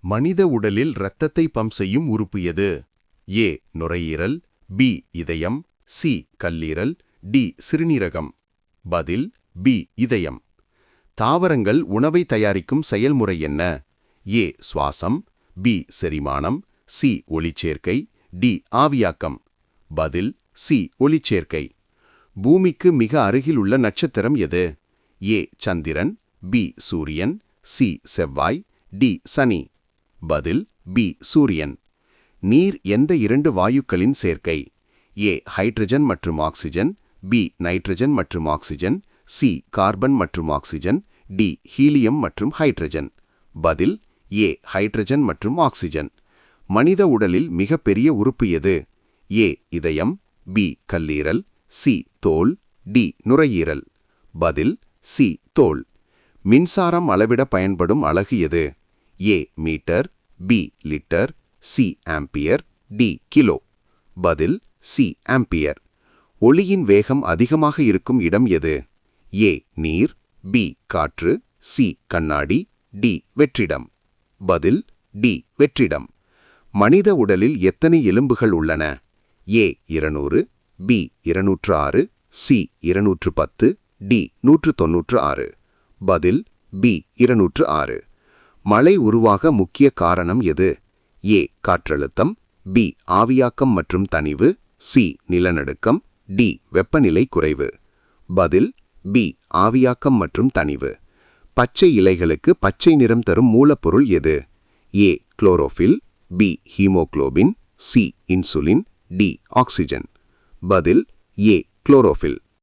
மனித உடலில் இரத்தத்தை பம்ப் செய்யும் உறுப்பு எது? ஏ நுரையீரல், பி இதயம், சி கல்லீரல், டி சிறுநீரகம். பதில் பி இதயம். தாவரங்கள் உணவை தயாரிக்கும் செயல்முறை என்ன? ஏ சுவாசம், பி செரிமானம், சி ஒளிச்சேர்க்கை, டி ஆவியாக்கம். பதில் சி ஒளிச்சேர்க்கை. பூமிக்கு மிக அருகில் உள்ள நட்சத்திரம் எது? ஏ சந்திரன், பி சூரியன், சி செவ்வாய், டி சனி. பதில் பி சூரியன். நீர் எந்த இரண்டு வாயுக்களின் சேர்க்கை? ஏ ஹைட்ரஜன் மற்றும் ஆக்சிஜன், பி நைட்ரஜன் மற்றும் ஆக்சிஜன், சி கார்பன் மற்றும் ஆக்சிஜன், டி ஹீலியம் மற்றும் ஹைட்ரஜன். பதில் ஏ ஹைட்ரஜன் மற்றும் ஆக்சிஜன். மனித உடலில் மிகப்பெரிய உறுப்பு எது? ஏ இதயம், பி கல்லீரல், சி தோல், டி நுரையீரல். பதில் சி தோல். மின்சாரம் அளவிட பயன்படும் அலகு எது? A metre, B litre, C ampere, D kilo. பதில் சி ஆம்பியர். ஒளியின் வேகம் அதிகமாக இருக்கும் இடம் எது? ஏ நீர், பி காற்று, சி கண்ணாடி, டி வெற்றிடம். பதில் டி வெற்றிடம். மனித உடலில் எத்தனை எலும்புகள் உள்ளன? ஏ 200, பி 206, சி 210, டி 196. பதில் பி 206. மழை உருவாக முக்கிய காரணம் எது? ஏ காற்றழுத்தம், பி ஆவியாக்கம் மற்றும் தணிவு, சி நிலநடுக்கம், டி வெப்பநிலை குறைவு. பதில் பி ஆவியாக்கம் மற்றும் தணிவு. பச்சை இலைகளுக்கு பச்சை நிறம் தரும் மூலப்பொருள் எது? A chlorophyll, B haemoglobin, C insulin, D oxygen. பதில் ஏ குளோரோஃபில்.